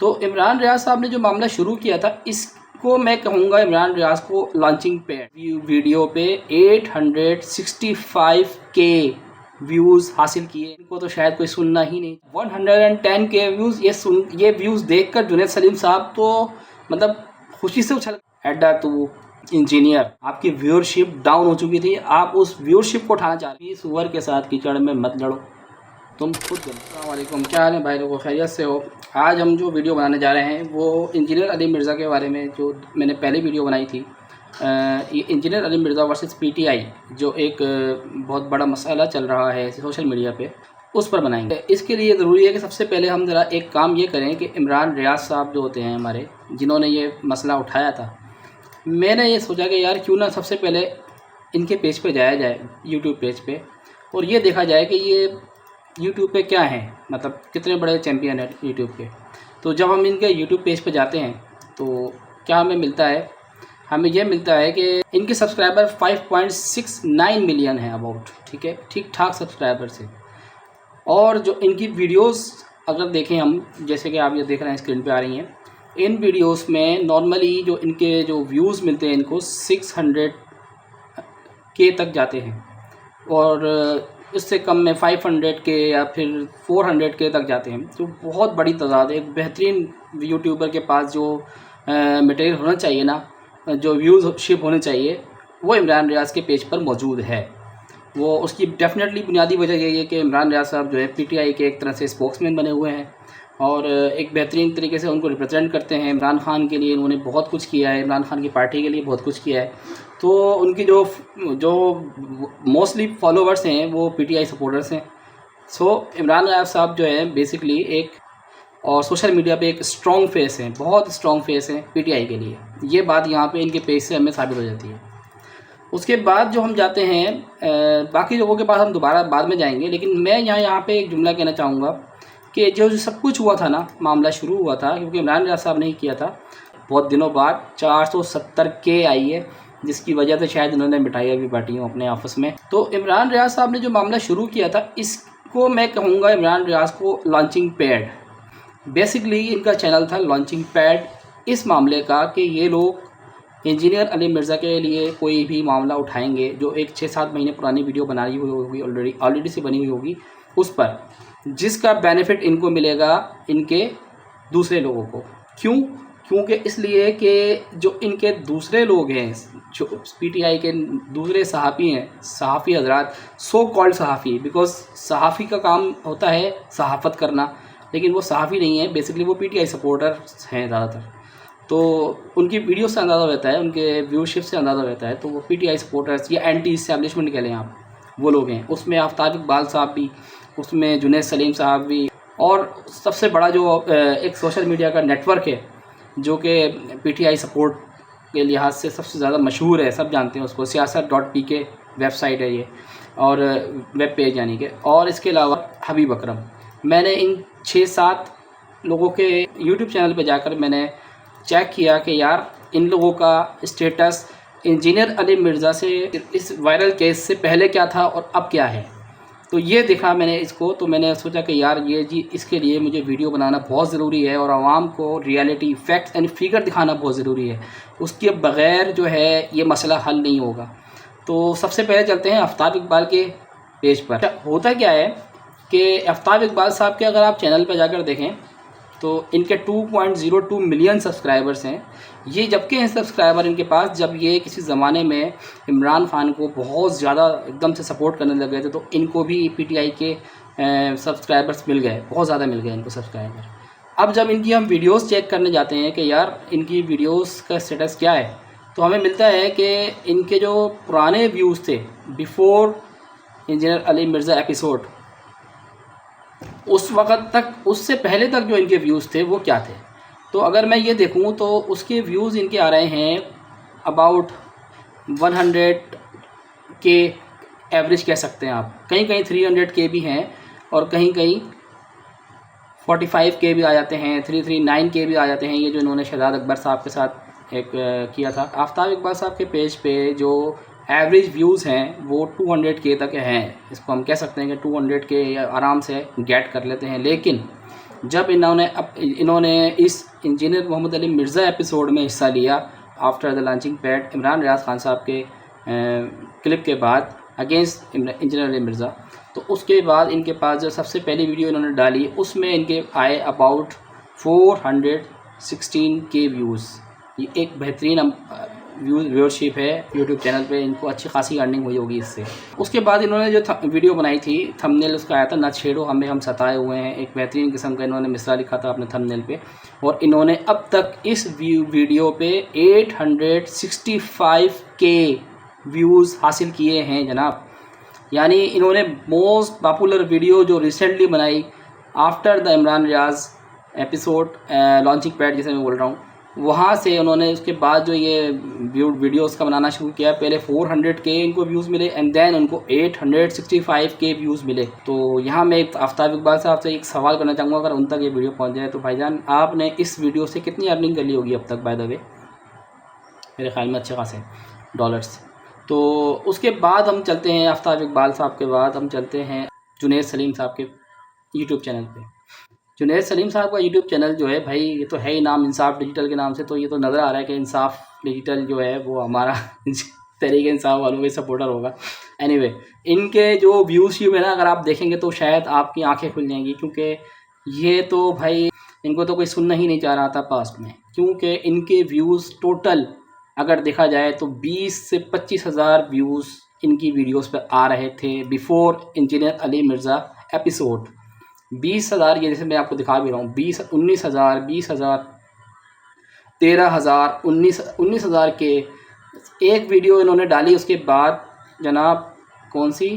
तो इमरान रियाज साहब ने जो मामला शुरू किया था, इसको मैं कहूँगा इमरान रियाज को लॉन्चिंग पे वीडियो पे 865K व्यूज़ हासिल किए। इनको तो शायद कोई सुनना ही नहीं। 110K व्यूज़, ये व्यूज़ देखकर जुनैद सलीम साहब तो मतलब खुशी से उछल। एडा तो इंजीनियर, आपकी व्यूअरशिप डाउन हो चुकी थी, आप उस व्यूअरशिप को उठाना चाह रहे हैं। इस ओवर के साथ कीचड़ में मत लड़ो, तुम खुद बनो। अस्सलाम वालेकुम, क्या हाल है भाई लोगों, खैरियत से हो? आज हम जो वीडियो बनाने जा रहे हैं वो इंजीनियर अली मिर्ज़ा के बारे में, जो मैंने पहले वीडियो बनाई थी। ये engineer Ali Mirza versus PTI, जो एक बहुत बड़ा मसला चल रहा है सोशल मीडिया पे, उस पर बनाएंगे। इसके लिए ज़रूरी है कि सबसे पहले हम ज़रा एक काम ये करें कि इमरान रियाज साहब जो होते हैं हमारे, जिन्होंने ये मसला उठाया था, मैंने ये सोचा कि यार क्यों ना सबसे पहले इनके पेज पे जाया जाए, यूट्यूब पेज पे, और ये देखा जाए कि ये यूट्यूब पे क्या है, मतलब कितने बड़े चैम्पियन है यूट्यूब के। तो जब हम इनके यूट्यूब पेज पे जाते हैं तो क्या हमें मिलता है? हमें यह मिलता है कि इनके सब्सक्राइबर 5.69 मिलियन है अबाउट, ठीक है, ठीक ठाक सब्सक्राइबर से। और जो इनकी वीडियोस अगर देखें हम, जैसे कि आप ये देख रहे हैं स्क्रीन पे आ रही हैं, इन वीडियोस में नॉर्मली जो इनके जो व्यूज़ मिलते हैं इनको 600K तक जाते हैं, और इससे कम में 500K या फिर 400K तक जाते हैं। तो बहुत बड़ी तादाद है। एक बेहतरीन यूट्यूबर के पास जो मटेरियल होना चाहिए ना, जो व्यूज़शिप होने चाहिए, वो इमरान रियाज के पेज पर मौजूद है। वो उसकी डेफिनेटली बुनियादी वजह यही है कि इमरान रियाज साहब जो है पीटीआई के एक तरह से स्पोक्समैन बने हुए हैं और एक बेहतरीन तरीके से उनको रिप्रेजेंट करते हैं। इमरान खान के लिए उन्होंने बहुत कुछ किया है, इमरान खान की पार्टी के लिए बहुत कुछ किया है। तो उनकी जो मोस्टली फॉलोवर्स हैं वो पीटीआई सपोर्टर्स हैं। सो इमरान रियाज साहब जो है बेसिकली एक और सोशल मीडिया पे एक स्ट्रॉन्ग फेस हैं, बहुत स्ट्रॉन्ग फेस हैं पीटीआई के लिए। ये बात यहाँ पे इनके पेज से हमें साबित हो जाती है। उसके बाद जो हम जाते हैं बाकी लोगों के पास हम दोबारा बाद में जाएंगे, लेकिन मैं यहाँ पे एक जुमला कहना चाहूँगा कि जो सब कुछ हुआ था ना, मामला शुरू हुआ था क्योंकि इमरान रियाज साहब ने ही किया था। बहुत दिनों बाद 470K आई है, जिसकी वजह से शायद उन्होंने मिठाइयाँ भी बांटी हों अपने आपस में। तो इमरान रियाज साहब ने जो मामला शुरू किया था, इसको मैं कहूँगा इमरान रियाज को लॉन्चिंग पैड। बेसिकली इनका चैनल था लॉन्चिंग पैड इस मामले का कि ये लोग इंजीनियर अली मिर्ज़ा के लिए कोई भी मामला उठाएंगे, जो एक 6-7 महीने पुरानी वीडियो बनाई हुई होगी, ऑलरेडी से बनी हुई होगी, उस पर जिसका बेनिफिट इनको मिलेगा इनके दूसरे लोगों को। क्योंकि इसलिए कि जो इनके दूसरे लोग हैं, जो पीटीआई के दूसरे सहाफ़ी हैं, सहाफ़ी हजरात, सो कॉल्ड सहाफ़ी, बिकॉज सहाफ़ी का काम होता है सहाफ़त करना, लेकिन वो सहाफ़ी नहीं है, बेसिकली वो पीटीआई सपोर्टर्स हैं ज़्यादातर। तो उनकी वीडियो से अंदाज़ा रहता है, उनके व्यूशिप से अंदाज़ा रहता है। तो वो पीटीआई सपोर्टर्स या एंटी इस्टेब्लिशमेंट कह लें आप, वो लोग हैं। उसमें आफ्ताब इकबाल साहब भी, उसमें जुनैद सलीम साहब भी, और सबसे बड़ा जो एक सोशल मीडिया का नेटवर्क है जो कि पीटीआई सपोर्ट के लिहाज से सबसे ज़्यादा मशहूर है, सब जानते हैं उसको, siyaasat.pk वेबसाइट है ये, और वेब पेज यानी कि। और इसके अलावा हबीब अकरम। मैंने इन 6-7 लोगों के यूट्यूब चैनल पे जाकर मैंने चेक किया कि यार इन लोगों का स्टेटस इंजीनियर अली मिर्ज़ा से, इस वायरल केस से पहले क्या था और अब क्या है। तो ये देखा मैंने इसको, तो मैंने सोचा कि यार ये जी इसके लिए मुझे वीडियो बनाना बहुत ज़रूरी है और आवाम को रियलिटी, फैक्ट्स एंड फिगर दिखाना बहुत ज़रूरी है। उसके बग़ैर जो है ये मसला हल नहीं होगा। तो सबसे पहले चलते हैं आफ्ताब इकबाल के पेज पर। होता क्या है कि आफ्ताब इकबाल साहब के अगर आप चैनल पर जाकर देखें तो इनके 2.02 मिलियन सब्सक्राइबर्स हैं। ये जबकि हैं सब्सक्राइबर इनके पास जब ये किसी ज़माने में इमरान खान को बहुत ज़्यादा एकदम से सपोर्ट करने लग गए थे, तो इनको भी पीटीआई के सब्सक्राइबर्स मिल गए, बहुत ज़्यादा मिल गए इनको सब्सक्राइबर। अब जब इनकी हम वीडियोस चेक करने जाते हैं कि यार इनकी वीडियोस का स्टेटस क्या है, तो हमें मिलता है कि इनके जो पुराने व्यूज़ थे before engineer Ali Mirza episode, उस वक़्त तक, उससे पहले तक जो इनके व्यूज़ थे वो क्या थे। तो अगर मैं ये देखूँ तो उसके व्यूज़ इनके आ रहे हैं अबाउट 100K एवरेज कह सकते हैं आप। कहीं कहीं 300K भी हैं और कहीं कहीं 45K भी आ जाते हैं, 339K भी आ जाते हैं। ये जो इन्होंने शहजाद अकबर साहब के साथ एक किया था। आफ्ताब इकबाल साहब के पेज पे जो एवरेज व्यूज़ हैं वो 200K तक हैं। इसको हम कह सकते हैं कि 200K आराम से गेट कर लेते हैं। लेकिन जब इन्होंने इस इंजीनियर मोहम्मद अली मिर्ज़ा एपिसोड में हिस्सा लिया after the launching pad Imran Riaz Khan Sahab के क्लिप के बाद अगेंस्ट इंजीनियर अली मिर्ज़ा, तो उसके बाद इनके पास जो सबसे पहली वीडियो इन्होंने डाली उसमें इनके आए अबाउट 416K व्यूज़। ये एक बेहतरीन व्यूअरशिप है यूट्यूब चैनल पे, इनको अच्छी खासी अर्निंग हुई होगी इससे। उसके बाद इन्होंने जो वीडियो बनाई थी, थंबनेल उसका आया था ना छेड़ो हमें हम सताए हुए हैं, एक बेहतरीन किस्म का इन्होंने मिसरा लिखा था अपने थंबनेल पे, और इन्होंने अब तक इस वीडियो पे 865K व्यूज़ हासिल किए हैं जनाब। यानी इन्होंने मोस्ट पॉपुलर वीडियो जो रिसेंटली बनाई after the Imran Riaz episode launching pad जिसे मैं बोल रहा हूँ, वहाँ से उन्होंने उसके बाद जो ये वीडियोस का बनाना शुरू किया, पहले 400K इनको व्यूज़ मिले एंड देन उनको 865K व्यूज़ मिले। तो यहाँ मैं आफ्ताब इकबाल साहब से एक सवाल करना चाहूँगा, अगर उन तक ये वीडियो पहुँच जाए तो भाईजान आपने इस वीडियो से कितनी अर्निंग कर ली होगी अब तक? बाय द वे मेरे ख्याल में अच्छे खासे डॉलर्स। तो उसके बाद हम चलते हैं आफ्ताब इकबाल साहब के बाद हम चलते हैं जुनैद सलीम साहब के यूट्यूब चैनल पे। जुनैद सलीम साहब का यूट्यूब चैनल जो है भाई, ये तो है ही नाम इंसाफ डिजिटल के नाम से, तो ये तो नज़र आ रहा है कि इंसाफ डिजिटल जो है वो हमारा तरीके इंसाफ वालों के सपोर्टर होगा। एनीवे, इनके जो व्यूज़ है ना, अगर आप देखेंगे तो शायद आपकी आंखें खुल जाएंगी, क्योंकि ये तो भाई इनको तो कोई सुनना ही नहीं चाह रहा था पास्ट में, क्योंकि इनके व्यूज़ टोटल अगर देखा जाए तो 20 से 25,000 व्यूज़ इनकी वीडियोस पर आ रहे थे before engineer Ali Mirza episode. 20,000, ये जैसे मैं आपको दिखा भी रहा हूँ, 19,000, 20,000, 13,000, 19,000 के एक वीडियो इन्होंने डाली। उसके बाद जनाब कौन सी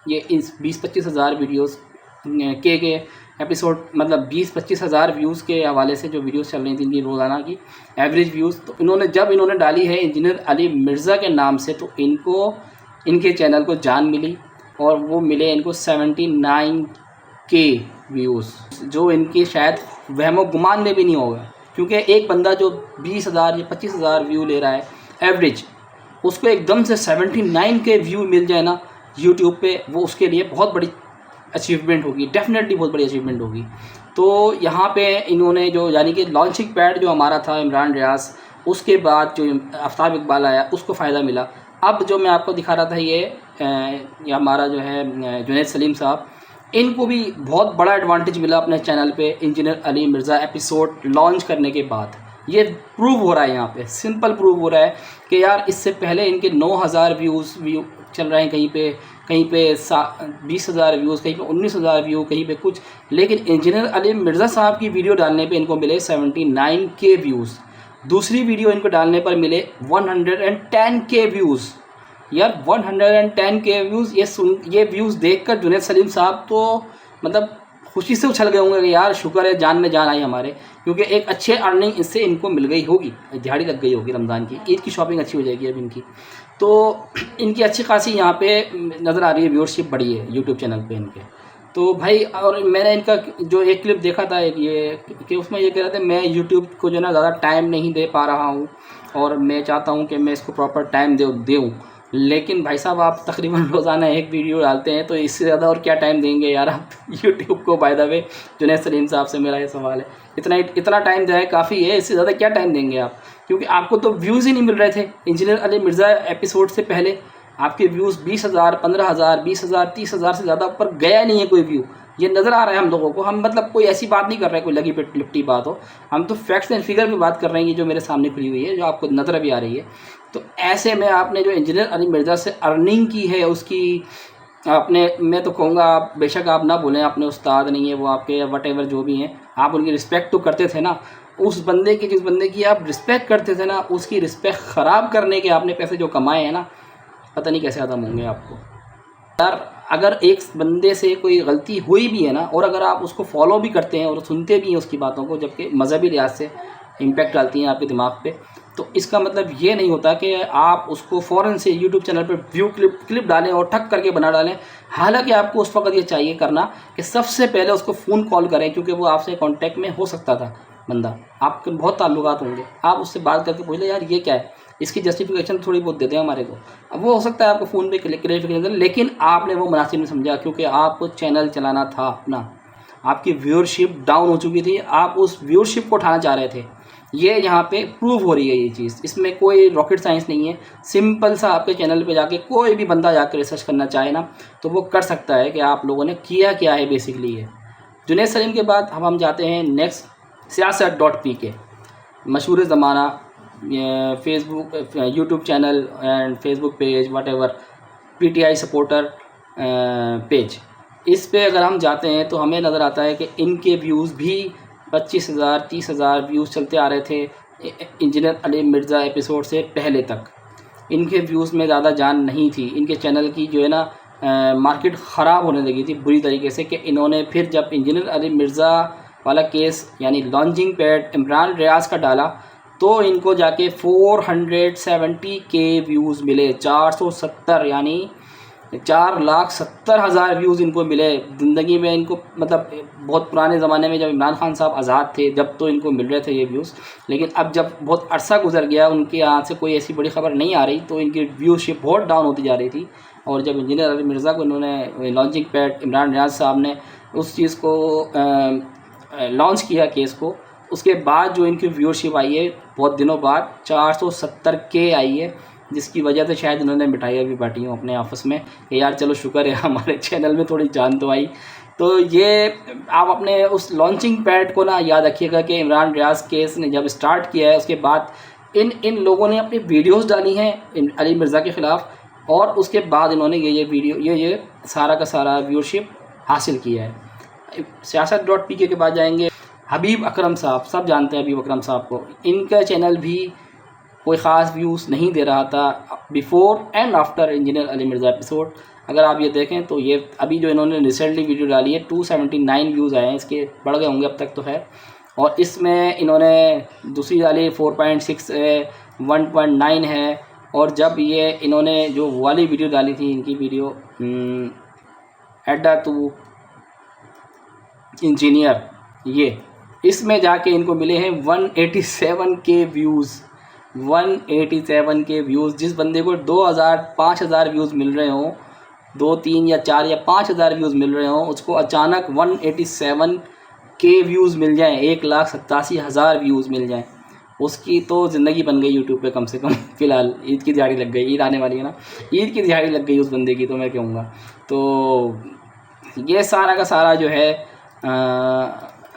ये 20-25,000 वीडियोस के एपिसोड, मतलब 20-25,000 व्यूज़ के हवाले से जो वीडियोस चल रही थी इनकी रोज़ाना की एवरेज व्यूज़, तो जब इन्होंने डाली है इंजीनियर अली मिर्ज़ा के नाम से, तो इनको इनके चैनल को जान मिली और वो मिले इनको 79K व्यूज़, जो इनकी शायद वहमो गुमान में भी नहीं होगा, क्योंकि एक बंदा जो 20,000 या 25,000 व्यू ले रहा है एवरेज, उसको एकदम से 79K व्यू मिल जाए ना यूट्यूब पे, वो उसके लिए बहुत बड़ी अचीवमेंट होगी, डेफिनेटली बहुत बड़ी अचीवमेंट होगी। तो यहाँ पे इन्होंने जो यानी कि लॉन्चिंग पैड जो हमारा था इमरान रियाज, उसके बाद जो आफ्ताब इकबाल आया उसको फ़ायदा मिला। अब जो मैं आपको दिखा रहा था ये हमारा जो है जुनैद सलीम साहब, इनको भी बहुत बड़ा एडवांटेज मिला अपने चैनल पे engineer Ali Mirza episode launch करने के बाद। ये प्रूव हो रहा है, यहाँ पे सिंपल प्रूव हो रहा है कि यार इससे पहले इनके 9,000 व्यू चल रहे हैं, कहीं पे 20,000 व्यूज़, कहीं पे 19,000 व्यू, कहीं पे कुछ, लेकिन इंजीनियर अली मिर्ज़ा साहब की वीडियो डालने पे इनको मिले 79K व्यूज़। दूसरी वीडियो इनको डालने पर मिले 110K व्यूज़। यार 110K व्यूज़, ये व्यूज़ देखकर जुनैद सलीम साहब तो मतलब खुशी से उछल गए होंगे कि यार शुक्र है जान में जान आई हमारे, क्योंकि एक अच्छे अर्निंग इससे इनको मिल गई होगी, दिहाड़ी लग गई होगी रमज़ान की, ईद की शॉपिंग अच्छी हो जाएगी अब इनकी। तो इनकी अच्छी खासी यहाँ पे नज़र आ रही है, व्यूअरशिप बढ़ी है यूट्यूब चैनल पे इनके। तो भाई, और मैंने इनका जो एक क्लिप देखा था ये कि उसमें ये कह रहे थे मैं यूट्यूब को जो ना ज़्यादा टाइम नहीं दे पा रहा हूँ और मैं चाहता हूँ कि मैं इसको प्रॉपर टाइम दूँ, लेकिन भाई साहब आप तकरीबन रोज़ाना एक वीडियो डालते हैं, तो इससे ज़्यादा और क्या टाइम देंगे यार आप यूट्यूब को? By the way Junaid Salim साहब से मेरा ये सवाल है, इतना टाइम जाए काफ़ी है, इससे ज़्यादा क्या टाइम देंगे आप? क्योंकि आपको तो व्यूज़ ही नहीं मिल रहे थे इंजीनियर अली मिर्ज़ा एपिसोड से पहले, आपके व्यूज़ 20,000, 15,000, 20,000, 30,000 से ज़्यादा ऊपर गया नहीं है कोई व्यू। ये नज़र आ रहा है हम लोगों को, हम मतलब कोई ऐसी बात नहीं कर रहे हैं कोई लगी लिपटी बात हो, हम तो फैक्ट्स एंड फिगर की बात कर रहे हैं, ये जो मेरे सामने खुली हुई है, जो आपको नज़र भी आ रही है। तो ऐसे में आपने जो इंजीनियर अली मिर्ज़ा से अर्निंग की है उसकी आपने, मैं तो कहूँगा आप बेशक आप ना बोलें अपने उस्ताद नहीं है वो आपके, वट एवर जो भी हैं, आप उनकी रिस्पेक्ट तो करते थे ना, उस बंदे की जिस बंदे की आप रिस्पेक्ट करते थे ना, उसकी रिस्पेक्ट ख़राब करने के आपने पैसे जो कमाए हैं ना, पता नहीं कैसे ख़त्म होंगे आपको। यार अगर एक बंदे से कोई गलती हुई भी है ना, और अगर आप उसको फॉलो भी करते हैं और सुनते भी हैं उसकी बातों को, जबकि मज़हबी लिहाज से इम्पैक्ट डालती हैं आपके दिमाग पे, तो इसका मतलब ये नहीं होता कि आप उसको फ़ौरन से यूट्यूब चैनल पर व्यू क्लिप डालें और ठक करके बना डालें। हालांकि आपको उस वक्त ये चाहिए करना कि सबसे पहले उसको फ़ोन कॉल करें, क्योंकि वो आपसे कांटेक्ट में हो सकता था बंदा, आपके बहुत ताल्लुकात होंगे, आप उससे बात करके पूछ लें यार ये क्या है, इसकी जस्टिफिकेशन थोड़ी बहुत देते हैं हमारे को। अब वो हो सकता है आपको फ़ोन पे क्लियरिफिकेशन, लेकिन आपने वो मुनासिब नहीं समझा, क्योंकि आपको चैनल चलाना था अपना, आपकी व्यूअरशिप डाउन हो चुकी थी, आप उस व्यूअरशिप को उठाना चाह रहे थे। ये यहाँ पे प्रूव हो रही है ये चीज़, इसमें कोई रॉकेट साइंस नहीं है। सिंपल सा आपके चैनल पे जाके कोई भी बंदा जाकर रिसर्च करना चाहे ना तो वो कर सकता है कि आप लोगों ने किया क्या है बेसिकली ये। जुनैद सलीम के बाद अब हम जाते हैं नेक्स्ट सियासत.pk, मशहूर ज़माना Facebook YouTube channel and Facebook page whatever, PTI supporter page. इस पे अगर हम जाते हैं तो हमें नज़र आता है कि इनके व्यूज़ भी 25,000 30,000 व्यूज़ चलते आ रहे थे इंजीनियर अली मिर्ज़ा एपिसोड से पहले तक। इनके व्यूज़ में ज़्यादा जान नहीं थी, इनके चैनल की जो है ना मार्केट ख़राब होने लगी थी बुरी तरीके से, कि इन्होंने फिर जब इंजीनियर अली मिर्ज़ा वाला केस यानी लॉन्चिंग पैड इमरान रियाज का डाला तो इनको जाके 470K व्यूज़ मिले, 470 यानी 4,70,000 व्यूज़ इनको मिले ज़िंदगी में। इनको मतलब बहुत पुराने ज़माने में जब इमरान खान साहब आज़ाद थे जब तो इनको मिल रहे थे ये व्यूज़, लेकिन अब जब बहुत अरसा गुजर गया उनके यहाँ से कोई ऐसी बड़ी खबर नहीं आ रही तो इनकी व्यूशिप बहुत डाउन होती जा रही थी। और जब इंजीनियर अली मिर्ज़ा को इन्होंने लॉन्चिंग पैड इमरान रियाज साहब ने उस चीज़ को लॉन्च किया केस को, उसके बाद जो इनकी व्यूअरशिप आई है बहुत दिनों बाद 470K आई है, जिसकी वजह से शायद इन्होंने मिठाइयाँ भी बांटी हों अपने आपस में कि यार चलो शुक्र है हमारे चैनल में थोड़ी जान तो आई। तो ये आप अपने उस लॉन्चिंग पैड को ना याद रखिएगा कि इमरान रियाज केस ने जब स्टार्ट किया है उसके बाद इन लोगों ने अपनी वीडियोस डाली हैं अली मिर्ज़ा के ख़िलाफ़, और उसके बाद इन्होंने ये वीडियो ये सारा का सारा व्यूअरशिप हासिल किया है। सियासत.pk के बाद जाएंगे हबीब अकरम साहब, सब जानते हैं हबीब अकरम साहब को। इनका चैनल भी कोई ख़ास व्यूज़ नहीं दे रहा था before and after engineer Ali Mirza episode. अगर आप ये देखें तो ये अभी जो इन्होंने रिसेंटली वीडियो डाली है 279 व्यूज़ आए हैं, इसके बढ़ गए होंगे अब तक तो खैर। और इसमें इन्होंने दूसरी डाली 4.6 है, 1.9 है। और जब ये इन्होंने जो वाली वीडियो डाली थी इनकी वीडियो एडा टू इंजीनियर, ये इसमें जाके इनको मिले हैं 187K व्यूज़, 187K व्यूज़। जिस बंदे को 2,000 5,000 व्यूज़ मिल रहे हों, 2 3 या 4 या 5,000 व्यूज़ मिल रहे हों, उसको अचानक 187K व्यूज़ मिल जाएं, 1,87,000 व्यूज़ मिल जाएं, उसकी तो ज़िंदगी बन गई यूट्यूब पे कम से कम। फ़िलहाल ईद की दिहाड़ी लग गई, ईद आने वाली है ना, ईद की दिहाड़ी लग गई उस बंदे की तो मैं कहूँगा। तो ये सारा का सारा जो है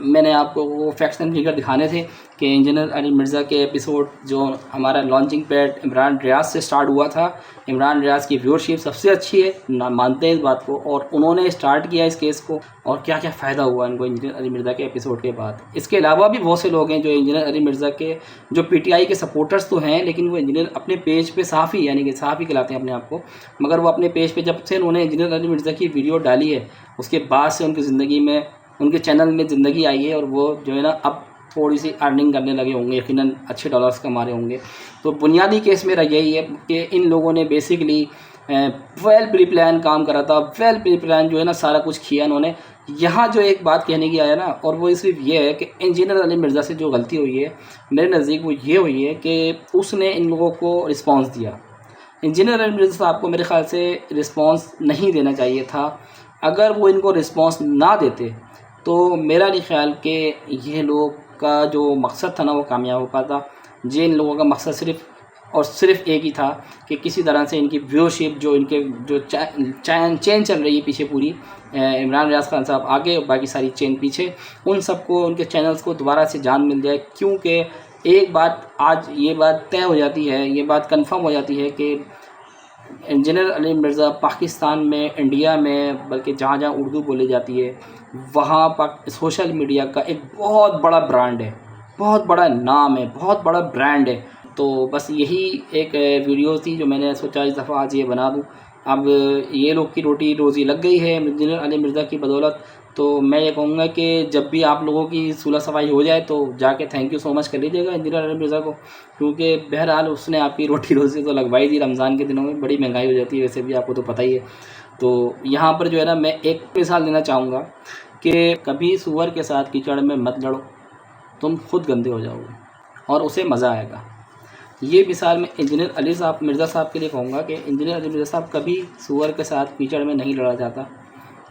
मैंने आपको वो फैक्ट्स एंड फिगर दिखाने थे कि इंजीनियर अली मिर्ज़ा के एपिसोड जो हमारा लॉन्चिंग पैड इमरान रियाज से स्टार्ट हुआ था, इमरान रियाज की व्यूअरशिप सबसे अच्छी है ना, मानते हैं इस बात को, और उन्होंने स्टार्ट किया इस केस को और क्या क्या फ़ायदा हुआ इनको इंजीनियर अली मिर्ज़ा के एपिसोड के बाद। इसके अलावा भी बहुत से लोग हैं जो इंजीनियर अली मिर्ज़ा के जो PTI के सपोर्टर्स तो हैं, लेकिन वो इंजीनियर अपने पेज पर सहाफ़ी यानी कि सहाफ़ी कहलाते हैं अपने आप को, मगर वो अपने पेज पर जब से उन्होंने इंजीनियर अली मिर्ज़ा की वीडियो डाली है उसके बाद से उनकी ज़िंदगी में उनके चैनल में ज़िंदगी आई है, और वो जो है ना अब थोड़ी सी अर्निंग करने लगे होंगे, यकीनन अच्छे डॉलर्स कमा रहे होंगे। तो बुनियादी केस मेरा यही है कि इन लोगों ने बेसिकली वेल प्री प्लान काम करा था, वेल प्री प्लान जो है ना सारा कुछ किया इन्होंने। यहाँ जो एक बात कहने की आया ना, और वो सिर्फ ये है कि इंजीनियर अली मिर्ज़ा से जो गलती हुई है मेरे नज़दीक वो ये हुई है कि उसने इन लोगों को रिस्पॉन्स दिया। इंजीनियर अली मिर्ज़ा साहब को मेरे ख़्याल से रिस्पॉन्स नहीं देना चाहिए था। अगर वो इनको रिस्पॉन्स ना देते तो मेरा नहीं ख्याल कि ये लोग का जो मकसद था ना वो कामयाब हो पाता। जे इन लोगों का मकसद सिर्फ़ और सिर्फ एक ही था कि किसी तरह से इनकी व्यूअरशिप जो इनके जो चेन चल रही है पीछे पूरी, इमरान रियाज खान साहब आगे और बाकी सारी चेन पीछे, उन सबको उनके चैनल्स को दोबारा से जान मिल जाए। क्योंकि एक बात आज ये बात तय हो जाती है, ये बात कंफर्म हो जाती है कि इंजीनियर अली मिर्ज़ा पाकिस्तान में, इंडिया में, बल्कि जहाँ जहाँ उर्दू बोली जाती है वहाँ सोशल मीडिया का एक बहुत बड़ा ब्रांड है, बहुत बड़ा नाम है, बहुत बड़ा ब्रांड है। तो बस यही एक वीडियो थी जो मैंने सोचा इस दफ़ा आज ये बना दूँ। अब ये लोग की रोटी रोज़ी लग गई है इंजीनियर अली मिर्ज़ा की बदौलत। तो मैं ये कहूँगा कि जब भी आप लोगों की सुलह सफाई हो जाए तो जाके थैंक यू सो मच कर लीजिएगा इंजीनियर अली मिर्ज़ा को, क्योंकि बहरहाल उसने आपकी रोटी रोज़ी तो लगवाई थी। रमज़ान के दिनों में बड़ी महंगाई हो जाती है, वैसे भी आपको तो पता ही है। तो यहाँ पर जो है ना मैं एक मिसाल देना चाहूँगा कि कभी सूअर के साथ कीचड़ में मत लड़ो, तुम खुद गंदे हो जाओगे और उसे मज़ा आएगा। ये मिसाल मैं इंजीनियर अली साहब मिर्ज़ा साहब के लिए कहूँगा कि इंजीनियर अली मिर्ज़ा साहब कभी सूअर के साथ कीचड़ में नहीं लड़ा जाता।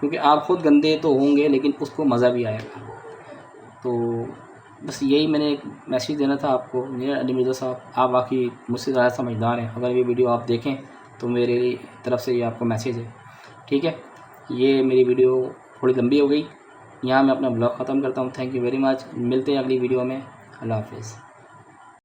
क्योंकि आप खुद गंदे तो होंगे लेकिन उसको मज़ा भी आएगा। तो बस यही मैंने एक मैसेज देना था आपको। इंजीनियर अली मिर्ज़ा साहब, आप वाकई मुझसे ज़्यादा समझदार हैं। अगर ये वीडियो आप देखें तो मेरे तरफ से ये आपको मैसेज है, ठीक है। ये मेरी वीडियो थोड़ी लंबी हो गई, यहाँ मैं अपना ब्लॉग ख़त्म करता हूँ। Thank you very much. मिलते हैं अगली वीडियो में। अल्लाह हाफ़िज़।